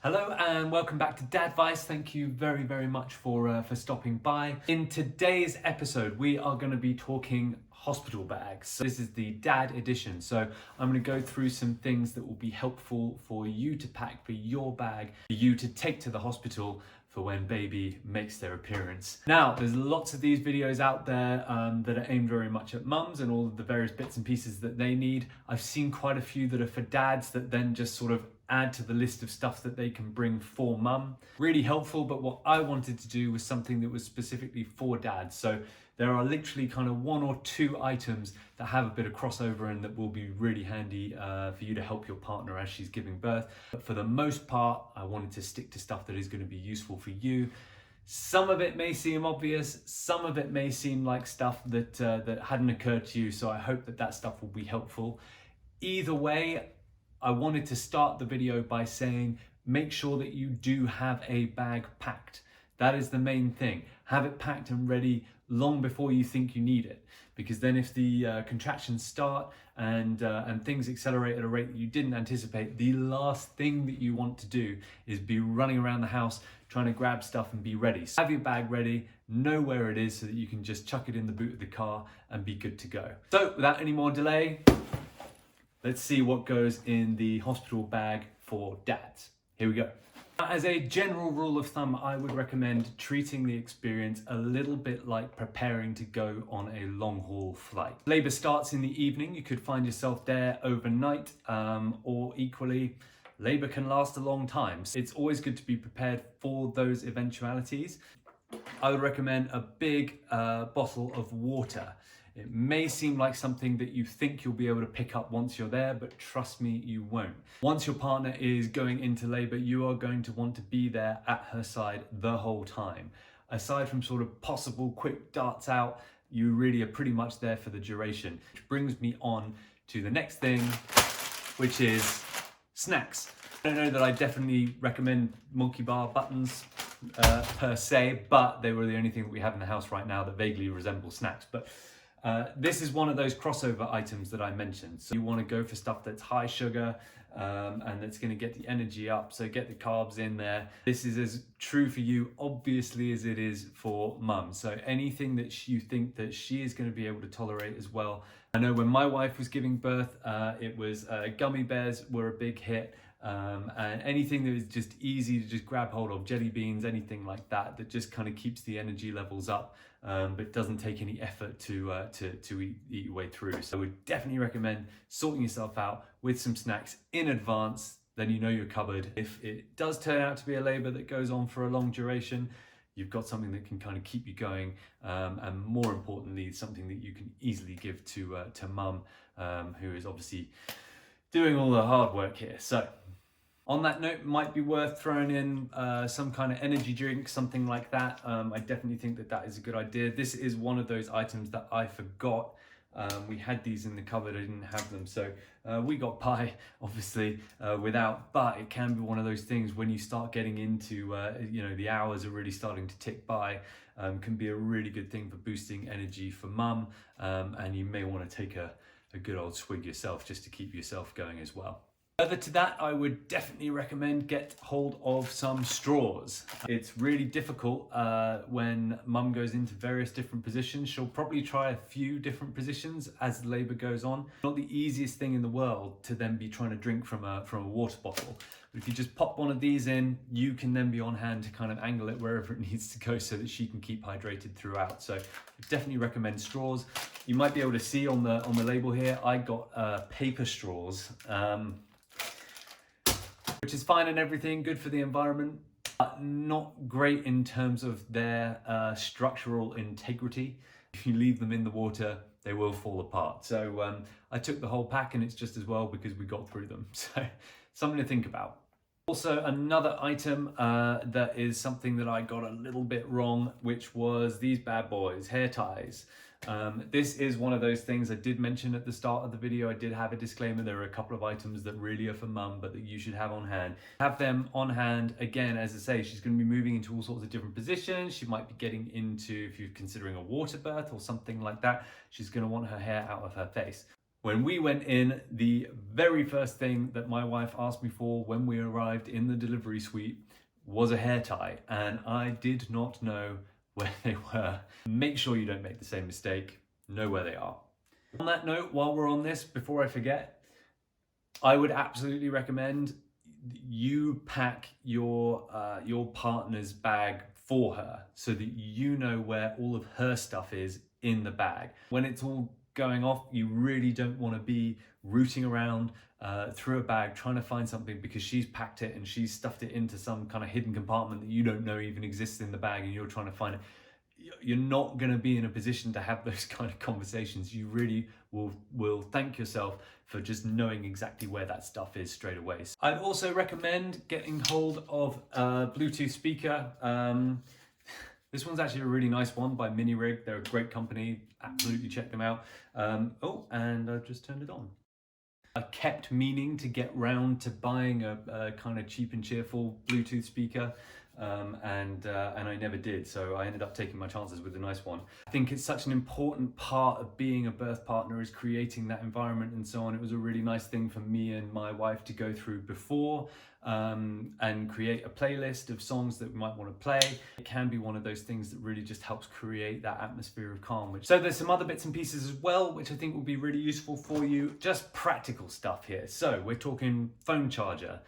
Hello and welcome back to Dadvice. Thank you very much for stopping by. In today's episode, we are going to be talking hospital bags. So this is the dad edition. So I'm going to go through some things that will be helpful for you to pack for your bag, for you to take to the hospital for when baby makes their appearance. Now, there's lots of these videos out there that are aimed very much at mums and all of the various bits and pieces that they need. I've seen quite a few that are for dads that then just sort of add to the list of stuff that they can bring for mum. Really helpful, but what I wanted to do was something that was specifically for dads. So there are literally kind of one or two items that have a bit of crossover and that will be really handy for you to help your partner as she's giving birth. But for the most part, I wanted to stick to stuff that is going to be useful for you. Some of it may seem obvious, some of it may seem like stuff that hadn't occurred to you, so I hope that that stuff will be helpful. Either way, I wanted to start the video by saying, make sure that you do have a bag packed. That is the main thing. Have it packed and ready long before you think you need it. Because then if the contractions start and things accelerate at a rate that you didn't anticipate, the last thing that you want to do is be running around the house trying to grab stuff and be ready. So have your bag ready, know where it is so that you can just chuck it in the boot of the car and be good to go. So without any more delay, let's see what goes in the hospital bag for dads. Here we go. As a general rule of thumb, I would recommend treating the experience a little bit like preparing to go on a long haul flight. Labour starts in the evening. You could find yourself there overnight, or equally, labour can last a long time. So it's always good to be prepared for those eventualities. I would recommend a big bottle of water. It may seem like something that you think you'll be able to pick up once you're there, but trust me, you won't. Once your partner is going into labour, you are going to want to be there at her side the whole time. Aside from sort of possible quick darts out, you really are pretty much there for the duration. Which brings me on to the next thing, which is snacks. I don't know that I definitely recommend monkey bar buttons per se, but they were the only thing that we have in the house right now that vaguely resemble snacks. But this is one of those crossover items that I mentioned. So you want to go for stuff that's high sugar and that's going to get the energy up. So get the carbs in there. This is as true for you, obviously, as it is for mum. So anything that you think that she is going to be able to tolerate as well. I know when my wife was giving birth, it was gummy bears were a big hit. And anything that is just easy to just grab hold of, jelly beans, anything like that, that just kind of keeps the energy levels up, but doesn't take any effort to eat your way through. So I would definitely recommend sorting yourself out with some snacks in advance, then you know you're covered. If it does turn out to be a labour that goes on for a long duration, you've got something that can kind of keep you going, and more importantly, something that you can easily give to mum, who is obviously doing all the hard work here. So on that note, it might be worth throwing in some kind of energy drink, something like that. I definitely think that that is a good idea. This is one of those items that I forgot. We had these in the cupboard, I didn't have them. So we got by, obviously, without, but it can be one of those things when you start getting into, the hours are really starting to tick by, can be a really good thing for boosting energy for mum. And you may want to take a good old swig yourself just to keep yourself going as well. Further to that, I would definitely recommend get hold of some straws. It's really difficult when mum goes into various different positions. She'll probably try a few different positions as the labour goes on. Not the easiest thing in the world to then be trying to drink from a water bottle. But if you just pop one of these in, you can then be on hand to kind of angle it wherever it needs to go so that she can keep hydrated throughout. So I definitely recommend straws. You might be able to see on the label here, I got paper straws. Which is fine and everything, good for the environment, but not great in terms of their structural integrity. If you leave them in the water, they will fall apart. So I took the whole pack and it's just as well because we got through them. So something to think about. Also, another item that is something that I got a little bit wrong, which was these bad boys, hair ties. This is one of those things I did mention at the start of the video. I did have a disclaimer. There are a couple of items that really are for mum, but that you should have on hand. Have them on hand. Again, as I say, she's going to be moving into all sorts of different positions. She might be getting into, if you're considering a water birth or something like that, she's going to want her hair out of her face. When we went in, the very first thing that my wife asked me for when we arrived in the delivery suite was a hair tie, and I did not know where they were. Make sure you don't make the same mistake. Know where they are. On that note, while we're on this, before I forget, I would absolutely recommend you pack your partner's bag for her so that you know where all of her stuff is in the bag. When it's all going off, you really don't want to be rooting around through a bag trying to find something because she's packed it and she's stuffed it into some kind of hidden compartment that you don't know even exists in the bag, and you're trying to find it. You're not going to be in a position to have those kind of conversations. You really will thank yourself for just knowing exactly where that stuff is straight away. So I'd also recommend getting hold of a Bluetooth speaker. This one's actually a really nice one by MINIRIG. They're a great company. Absolutely check them out. Oh, and I've just turned it on. I kept meaning to get round to buying a kind of cheap and cheerful Bluetooth speaker. And I never did, so I ended up taking my chances with a nice one. I think it's such an important part of being a birth partner is creating that environment and so on. It was a really nice thing for me and my wife to go through before and create a playlist of songs that we might want to play. It can be one of those things that really just helps create that atmosphere of calm. So there's some other bits and pieces as well, which I think will be really useful for you. Just practical stuff here. So we're talking phone charger.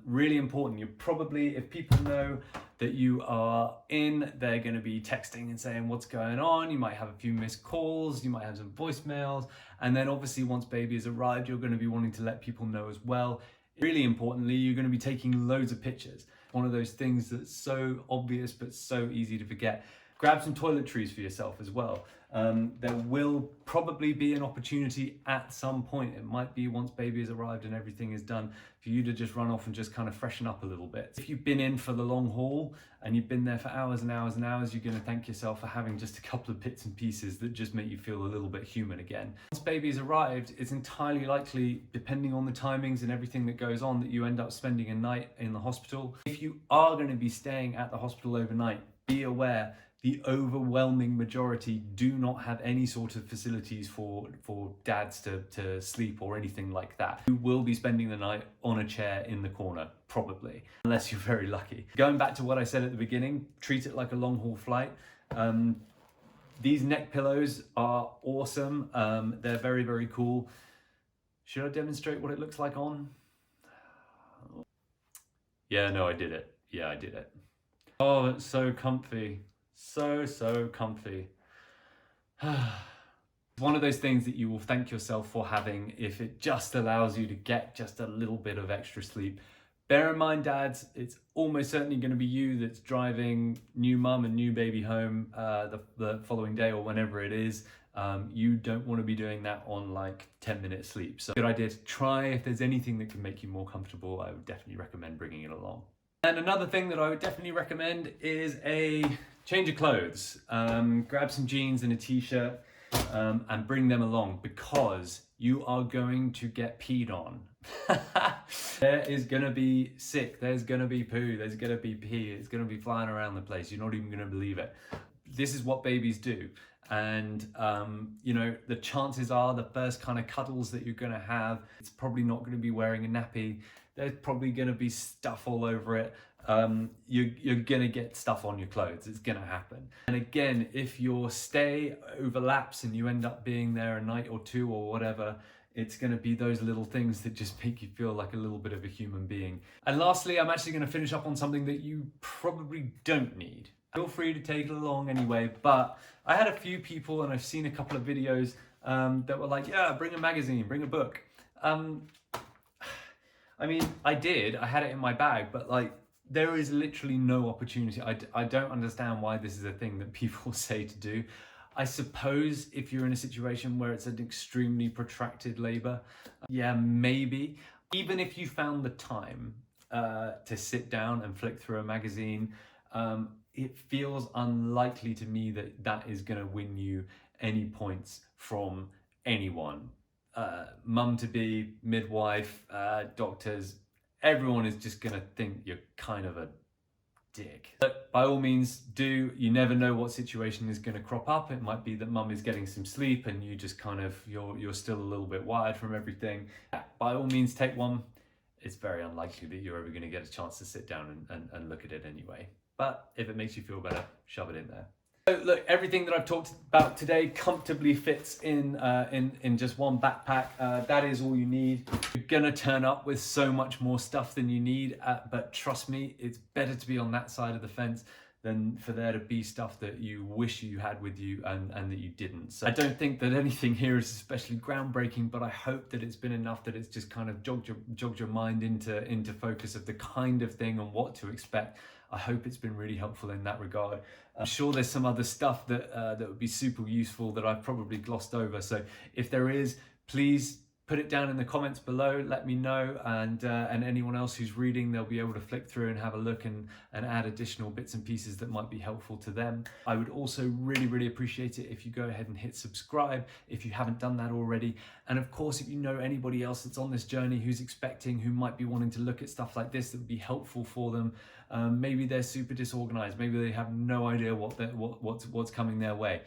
Really important. You probably, if people know that you are in, they're going to be texting and saying what's going on. You might have a few missed calls, you might have some voicemails, and then obviously once baby has arrived, you're going to be wanting to let people know as well. Really importantly, you're going to be taking loads of pictures. One of those things that's so obvious but so easy to forget. Grab some toiletries for yourself as well. There will probably be an opportunity at some point. It might be once baby has arrived and everything is done for you to just run off and just kind of freshen up a little bit. If you've been in for the long haul and you've been there for hours and hours and hours, you're going to thank yourself for having just a couple of bits and pieces that just make you feel a little bit human again. Once baby has arrived, it's entirely likely, depending on the timings and everything that goes on, that you end up spending a night in the hospital. If you are going to be staying at the hospital overnight, be aware the overwhelming majority do not have any sort of facilities for dads to sleep or anything like that. You will be spending the night on a chair in the corner, probably, unless you're very lucky. Going back to what I said at the beginning, treat it like a long haul flight. These neck pillows are awesome. They're very, very cool. Should I demonstrate what it looks like on? Yeah, no, I did it. Yeah, I did it. Oh, it's so comfy. So comfy. One of those things that you will thank yourself for having if it just allows you to get just a little bit of extra sleep. Bear in mind, dads, it's almost certainly going to be you that's driving new mum and new baby home the following day or whenever it is. You don't want to be doing that on like 10-minute sleep. So good idea to try. If there's anything that can make you more comfortable, I would definitely recommend bringing it along. And another thing that I would definitely recommend is a change of clothes. Grab some jeans and a t-shirt and bring them along because you are going to get peed on. There is going to be sick, there's going to be poo, there's going to be pee, it's going to be flying around the place. You're not even going to believe it. This is what babies do. And, you know, the chances are the first kind of cuddles that you're going to have, it's probably not going to be wearing a nappy. There's probably going to be stuff all over it. You're going to get stuff on your clothes. It's going to happen. And again, if your stay overlaps and you end up being there a night or two or whatever, it's going to be those little things that just make you feel like a little bit of a human being. And lastly, I'm actually going to finish up on something that you probably don't need. Feel free to take it along anyway, but I had a few people and I've seen a couple of videos that were like, yeah, bring a magazine, bring a book. I mean, I had it in my bag, but like, there is literally no opportunity. I don't understand why this is a thing that people say to do. I suppose if you're in a situation where it's an extremely protracted labor, yeah, maybe. Even if you found the time to sit down and flick through a magazine, it feels unlikely to me that that is going to win you any points from anyone. Mum-to-be, midwife, doctors, everyone is just going to think you're kind of a dick. But by all means do. You never know what situation is going to crop up. It might be that mum is getting some sleep and you just kind of, you're still a little bit wired from everything. By all means take one. It's very unlikely that you're ever going to get a chance to sit down and look at it anyway. But if it makes you feel better, shove it in there. So look, everything that I've talked about today comfortably fits in just one backpack. That is all you need. You're gonna turn up with so much more stuff than you need, but trust me, it's better to be on that side of the fence than for there to be stuff that you wish you had with you and that you didn't. So I don't think that anything here is especially groundbreaking, but I hope that it's been enough that it's just kind of jogged your mind into focus of the kind of thing and what to expect. I hope it's been really helpful in that regard. I'm sure there's some other stuff that would be super useful that I've probably glossed over. So if there is, please put it down in the comments below, let me know, and anyone else who's reading, they'll be able to flick through and have a look and add additional bits and pieces that might be helpful to them. I would also really appreciate it if you go ahead and hit subscribe if you haven't done that already. And of course, if you know anybody else that's on this journey who might be wanting to look at stuff like this that would be helpful for them, maybe they're super disorganized, maybe they have no idea what's coming their way.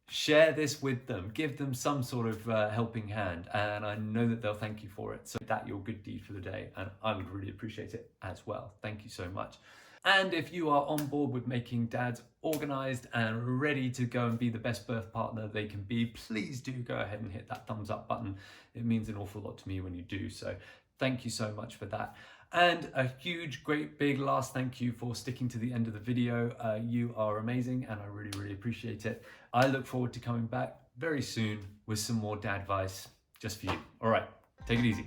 Share this with them, give them some sort of helping hand, and I know that they'll thank you for it. So that's your good deed for the day, and I would really appreciate it as well. Thank you so much. And if you are on board with making dads organized and ready to go and be the best birth partner they can be, please do go ahead and hit that thumbs up button. It means an awful lot to me when you do. So thank you so much for that. And a huge, great, big last thank you for sticking to the end of the video. You are amazing and I really appreciate it. I look forward to coming back very soon with some more Dadvice just for you. All right, take it easy.